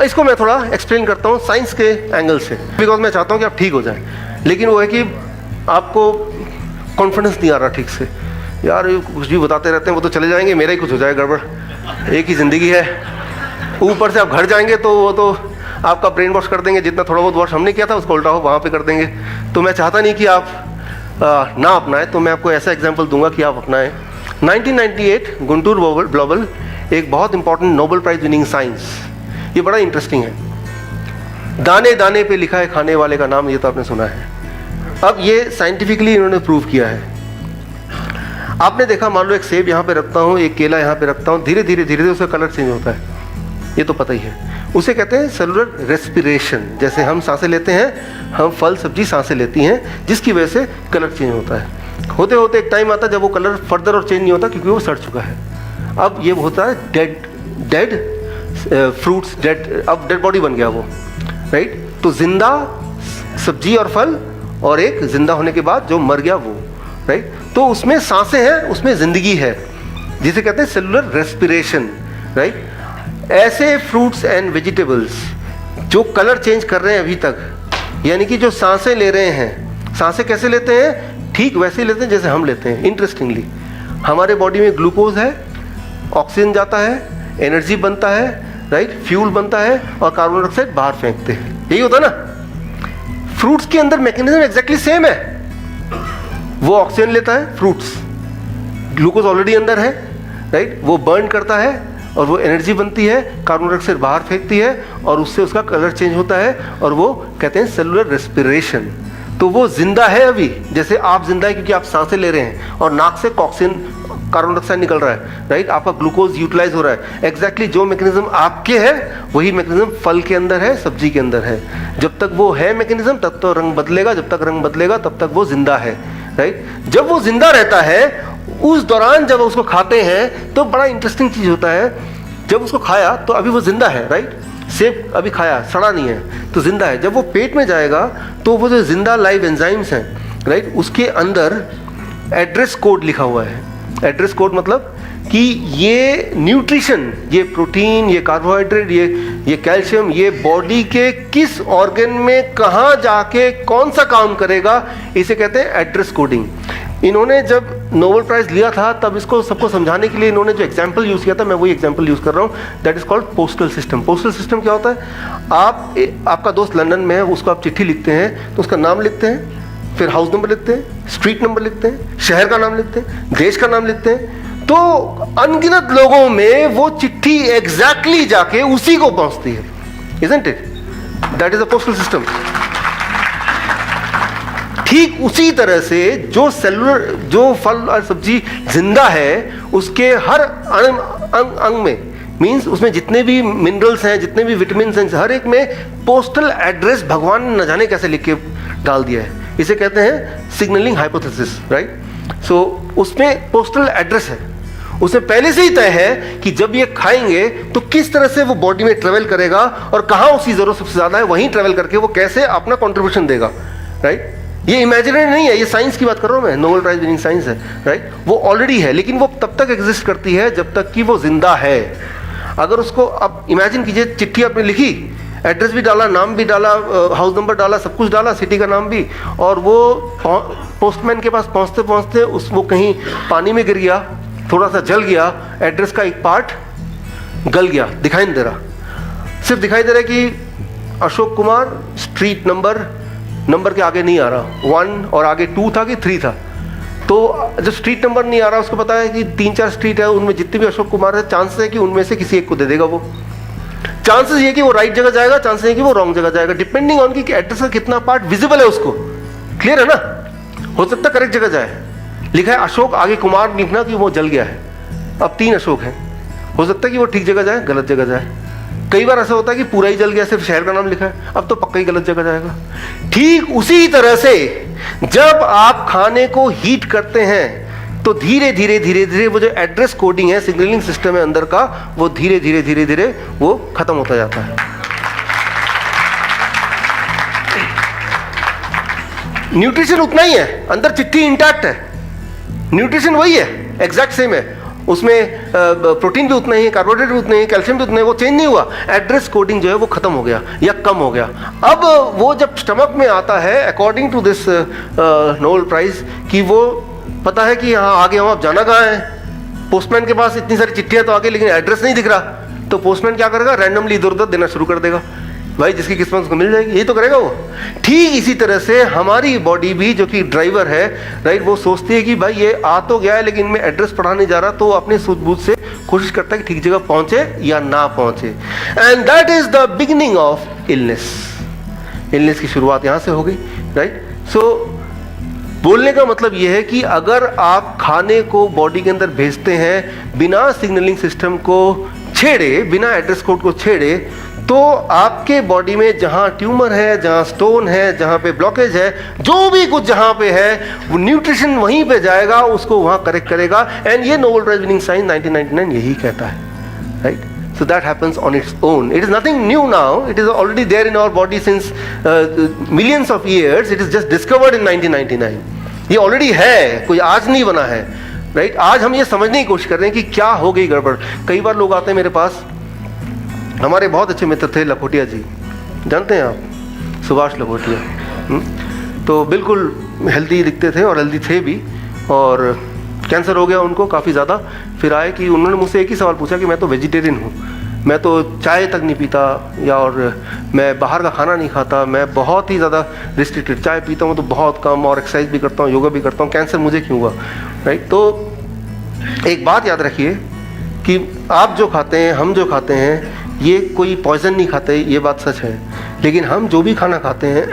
इसको मैं थोड़ा एक्सप्लेन करता हूँ साइंस के एंगल से, बिकॉज मैं चाहता हूँ कि आप ठीक हो जाएं। लेकिन वो है कि आपको कॉन्फिडेंस नहीं आ रहा ठीक से, यार ये कुछ भी बताते रहते हैं, वो तो चले जाएंगे, मेरा ही कुछ हो जाए गड़बड़, एक ही ज़िंदगी है। ऊपर से आप घर जाएंगे तो वो तो आपका ब्रेन वॉश कर देंगे, जितना थोड़ा बहुत वॉश हमने किया था उसको उल्टा हो वहाँ पे कर देंगे। तो मैं चाहता नहीं कि आप ना अपनाएं, तो मैं आपको ऐसा एग्जांपल दूंगा कि आप अपनाएं। 1998 गुंटूर ब्लॉबल, एक बहुत important Nobel prize winning science, ये बड़ा इंटरेस्टिंग है। दाने दाने पे लिखा है खाने वाले का नाम, ये तो आपने सुना है। अब ये साइंटिफिकली इन्होंने प्रूव किया है। आपने देखा, मान लो एक सेब यहाँ पे रखता हूँ, एक केला यहाँ पे रखता हूँ, धीरे धीरे धीरे धीरे उसका कलर चेंज होता है, ये तो पता ही है। उसे कहते हैं सेलुलर रेस्पिरेशन। जैसे हम सांसें लेते हैं, हम फल सब्जी सांसें लेती हैं, जिसकी वजह से कलर चेंज होता है। होते होते एक टाइम आता है जब वो कलर फर्दर और चेंज नहीं होता, क्योंकि वो सड़ चुका है। अब ये होता है डेड फ्रूट्स, अब डेड बॉडी बन गया वो, राइट। तो जिंदा सब्जी और फल, और एक जिंदा होने के बाद जो मर गया वो, राइट। तो उसमें सांसें हैं, उसमें जिंदगी है, जिसे कहते हैं सेलुलर रेस्पिरेशन, राइट। ऐसे फ्रूट्स एंड वेजिटेबल्स जो कलर चेंज कर रहे हैं अभी तक, यानी कि जो सांसें ले रहे हैं, सांसें कैसे लेते हैं, ठीक वैसे ही लेते हैं जैसे हम लेते हैं। इंटरेस्टिंगली हमारे बॉडी में ग्लूकोज है, ऑक्सीजन जाता है, एनर्जी बनता है, राइट, फ्यूल बनता है, और कार्बन डाइऑक्साइड बाहर फेंकते हैं, यही होता है ना। फ्रूट्स के अंदर मैकेनिज्म एग्जैक्टली सेम है। वो ऑक्सीजन लेता है, फ्रूट्स, ग्लूकोज ऑलरेडी अंदर है, राइट, वो बर्न करता है और वो एनर्जी बनती है, कार्बन डाइऑक्साइड बाहर फेंकती है, और उससे उसका कलर चेंज होता है, और वो कहते हैं सेलुलर रेस्पिरेशन। तो वो जिंदा है अभी, जैसे आप जिंदा है क्योंकि आप सांसें ले रहे हैं और नाक से ऑक्सीजन कार्बन डाइऑक्साइड निकल रहा है, राइट, आपका ग्लूकोज यूटिलाइज हो रहा है। एग्जैक्टली जो मैकेनिज्म आपके है वही मैकेनिज्म फल के अंदर है, सब्जी के अंदर है। जब तक वो है मैकेनिज्म तब तो रंग बदलेगा, जब तक रंग बदलेगा तब तक वो जिंदा है, राइट। जब वो जिंदा रहता है, उस दौरान जब उसको खाते हैं तो बड़ा इंटरेस्टिंग चीज होता है। जब उसको खाया तो अभी वो जिंदा है, राइट, सेब अभी खाया, सड़ा नहीं है, तो जिंदा है। जब वो पेट में जाएगा तो वो जो जिंदा लाइव एंजाइम्स हैं, राइट, उसके अंदर एड्रेस कोड लिखा हुआ है। एड्रेस कोड मतलब कि ये न्यूट्रिशन, ये प्रोटीन, ये कार्बोहाइड्रेट, ये कैल्शियम, ये बॉडी के किस ऑर्गन में कहाँ जाके कौन सा काम करेगा, इसे कहते हैं एड्रेस कोडिंग। इन्होंने जब नोबेल प्राइज लिया था तब इसको सबको समझाने के लिए इन्होंने जो एग्जाम्पल यूज़ किया था, मैं वही एग्जाम्पल यूज़ कर रहा हूँ, that is called postal system. Postal system क्या होता है, आपका दोस्त लंदन में है, उसको आप चिट्ठी लिखते हैं तो उसका नाम लिखते हैं, फिर हाउस नंबर लिखते हैं, स्ट्रीट नंबर लिखते हैं, शहर का नाम लिखते हैं, देश का नाम लिखते हैं, तो अनगिनत लोगों में वो चिट्ठी एग्जैक्टली जाके उसी को पहुंचती है, isn't it? That is a postal system. ठीक उसी तरह से जो सेलुलर, जो फल और सब्जी जिंदा है, उसके हर अंग में, मीन्स उसमें जितने भी मिनरल्स हैं, जितने भी विटामिन हैं, हर एक में पोस्टल एड्रेस भगवान ने न जाने कैसे लिख के डाल दिया है। इसे कहते हैं सिग्नलिंग हाइपोथेसिस, राइट। सो उसमें पोस्टल एड्रेस है, उसे पहले से ही तय है कि जब ये खाएंगे तो किस तरह से वो बॉडी में ट्रेवल करेगा और कहाँ उसकी जरूरत सबसे ज्यादा है, वहीं ट्रेवल करके वो कैसे अपना कॉन्ट्रीब्यूशन देगा, राइट। ये इमेजिनरी नहीं है, ये साइंस की बात कर रहा हूँ मैं, नोबेल प्राइज विनिंग साइंस है, राइट। वो ऑलरेडी है, लेकिन वो तब तक एग्जिस्ट करती है जब तक कि वो जिंदा है। अगर उसको आप इमेजिन कीजिए, चिट्ठी आपने लिखी, एड्रेस भी डाला, नाम भी डाला, हाउस नंबर डाला, सब कुछ डाला, सिटी का नाम भी, और वो पोस्टमैन के पास पहुंचते पहुंचते वो कहीं पानी में गिर गया, थोड़ा सा जल गया, एड्रेस का एक पार्ट गल गया, दिखाई नहीं दे रहा, सिर्फ दिखाई दे रहा है कि अशोक कुमार, स्ट्रीट नंबर के आगे नहीं आ रहा, 1 और आगे 2 था कि 3 था। तो जब स्ट्रीट नंबर नहीं आ रहा, उसको पता है कि 3-4 स्ट्रीट है, उनमें जितने भी अशोक कुमार है, चांसेस है कि उनमें से किसी एक को दे देगा वो। चांसेस ये कि वो राइट जगह जाएगा, चांसेस ये कि वो रॉन्ग जगह जाएगा, डिपेंडिंग ऑन कि एड्रेस का कितना पार्ट विजिबल है उसको। क्लियर है ना? हो सकता है करेक्ट जगह जाए, लिखा है अशोक, आगे कुमार लिखना कि वो जल गया है, अब 3 अशोक हैं, हो सकता है कि वो ठीक जगह जाए, गलत जगह जाए। कई बार ऐसा होता है कि पूरा ही जल गया, सिर्फ शहर का नाम लिखा है, अब तो पक्का ही गलत जगह जाएगा। ठीक उसी तरह से जब आप खाने को हीट करते हैं तो धीरे धीरे धीरे धीरे वो जो एड्रेस कोडिंग है, सिग्नलिंग सिस्टम है अंदर का, वो धीरे धीरे धीरे धीरे वो खत्म होता जाता है। न्यूट्रिशन उतना ही है, अंदर चिट्ठी इंटैक्ट है, न्यूट्रिशन वही है, एग्जैक्ट सेम है। उसमें प्रोटीन भी उतना ही है, कार्बोहाइड्रेट भी उतने ही, कैल्शियम भी उतना ही, वो चेंज नहीं हुआ। एड्रेस कोडिंग जो है वो खत्म हो गया या कम हो गया। अब वो जब स्टमक में आता है, according to this Nobel prize, कि वो पता है कि हाँ आगे हम अब जाना कहाँ है, पोस्टमैन के पास इतनी सारी चिट्ठियाँ तो आगे, लेकिन एड्रेस नहीं दिख रहा, तो पोस्टमैन क्या करेगा, रैंडमली इधर उधर देना शुरू कर देगा। भाई जिसकी किस्मत उसको मिल जाएगी, यही तो करेगा वो। ठीक इसी तरह से हमारी बॉडी भी, जो कि ड्राइवर है, राइट, वो सोचती है कि भाई ये आ तो गया है लेकिन मैं एड्रेस पढ़ा नहीं जा रहा, तो अपने सूझबूझ से कोशिश करता है कि ठीक जगह पहुंचे या ना पहुंचे। And that is the beginning of illness. Illness की शुरुआत यहां से हो गई, राइट। सो बोलने का मतलब यह है कि अगर आप खाने को बॉडी के अंदर भेजते हैं बिना सिग्नलिंग सिस्टम को छेड़े, बिना एड्रेस कोड को छेड़े, तो आपके बॉडी में जहां ट्यूमर है, जहां स्टोन है, जहां पे ब्लॉकेज है, जो भी कुछ जहां पे है, वो न्यूट्रिशन वहीं पे जाएगा, उसको वहां करेक्ट करेगा। एंड ये नोबेल प्राइज विनिंग साइंस 1999 यही कहता है, right. So that happens on its own. It is nothing new now. It is already there in our body since millions of years. It is just discovered in 1999. ये already है, कोई आज नहीं बना है, राइट। आज हम ये समझने की कोशिश कर रहे हैं कि क्या हो गई गड़बड़। कई बार लोग आते हैं मेरे पास, हमारे बहुत अच्छे मित्र थे लखोटिया जी, जानते हैं आप, सुभाष लखोटिया, तो बिल्कुल हेल्दी दिखते थे और हेल्दी थे भी, और कैंसर हो गया उनको काफ़ी ज़्यादा। फिर आए कि उन्होंने मुझसे एक ही सवाल पूछा कि मैं तो वेजिटेरियन हूँ, मैं तो चाय तक नहीं पीता, या और मैं बाहर का खाना नहीं खाता, मैं बहुत ही ज़्यादा रिस्ट्रिक्टेड, चाय पीता हूँ तो बहुत कम, और एक्सरसाइज भी करता हूँ, योगा भी करता हूँ, कैंसर मुझे क्यों हुआ, राइट। तो एक बात याद रखिए कि आप जो खाते हैं, हम जो खाते हैं, ये कोई पॉइजन नहीं खाते, ये बात सच है। लेकिन हम जो भी खाना खाते हैं,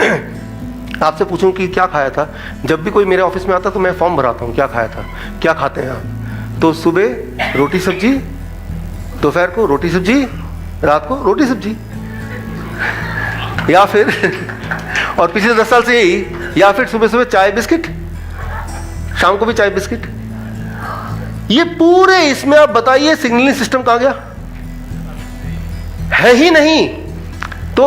आपसे पूछूं कि क्या खाया था, जब भी कोई मेरे ऑफिस में आता तो मैं फॉर्म भराता हूँ, क्या खाया था, क्या खाते हैं आप, तो सुबह रोटी सब्जी, दोपहर को रोटी सब्जी, रात को रोटी सब्जी, या फिर और पिछले 10 साल से यही, या फिर सुबह सुबह चाय बिस्किट, शाम को भी चाय बिस्किट। ये पूरे इसमें आप बताइए सिग्नलिंग सिस्टम कहाँ गया, है ही नहीं। तो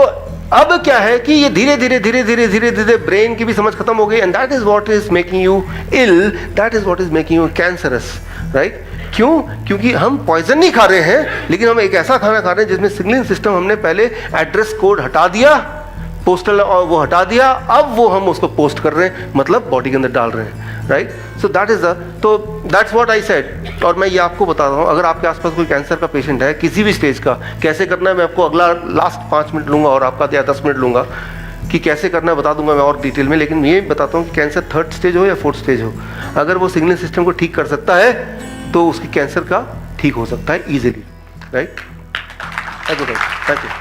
अब क्या है कि ये धीरे धीरे धीरे धीरे धीरे धीरे ब्रेन की भी समझ खत्म हो गई, and that is what is making you ill, that is what is making you cancerous, right. क्यों? क्योंकि हम पॉइजन नहीं खा रहे हैं, लेकिन हम एक ऐसा खाना खा रहे हैं जिसमें सिग्नलिंग सिस्टम हमने पहले एड्रेस कोड हटा दिया, पोस्टल वो हटा दिया, अब वो हम उसको पोस्ट कर रहे हैं, मतलब बॉडी के अंदर डाल रहे हैं, right. So that is the, तो दैट्स व्हाट आई सेड। और मैं ये आपको बता रहा हूँ, अगर आपके आसपास कोई कैंसर का पेशेंट है किसी भी स्टेज का, कैसे करना है मैं आपको अगला लास्ट 5 मिनट लूँगा, और आपका या 10 मिनट लूँगा कि कैसे करना है, बता दूंगा मैं और डिटेल में। लेकिन ये बताता हूँ कि कैंसर 3rd स्टेज हो या 4th स्टेज हो, अगर वो सिग्नलिंग सिस्टम को ठीक कर सकता है तो उसकी कैंसर का ठीक हो सकता है ईजिली, राइट। Thank you.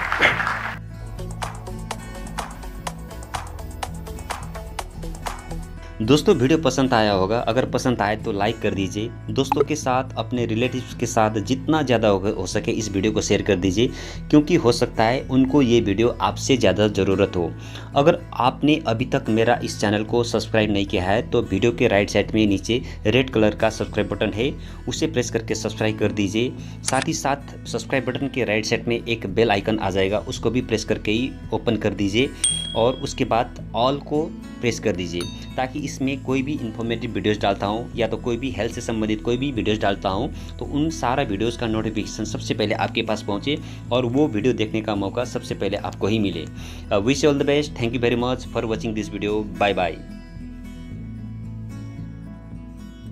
दोस्तों वीडियो पसंद आया होगा, अगर पसंद आए तो लाइक कर दीजिए, दोस्तों के साथ, अपने रिलेटिव्स के साथ जितना ज़्यादा हो सके इस वीडियो को शेयर कर दीजिए, क्योंकि हो सकता है उनको ये वीडियो आपसे ज़्यादा ज़रूरत हो। अगर आपने अभी तक मेरा इस चैनल को सब्सक्राइब नहीं किया है तो वीडियो के राइट साइड में नीचे रेड कलर का सब्सक्राइब बटन है, उसे प्रेस करके सब्सक्राइब कर दीजिए। साथ ही साथ सब्सक्राइब बटन के राइट साइड में एक बेल आइकन आ जाएगा, उसको भी प्रेस करके ही ओपन कर दीजिए, और उसके बाद ऑल को प्रेस कर दीजिए, ताकि इसमें कोई भी इन्फॉर्मेटिव वीडियोस डालता हूँ या तो कोई भी हेल्थ से संबंधित कोई भी वीडियोस डालता हूँ तो उन सारा वीडियोस का नोटिफिकेशन सबसे पहले आपके पास पहुँचे और वो वीडियो देखने का मौका सबसे पहले आपको ही मिले। Wish you all the best. Thank you very much for watching this video. Bye bye.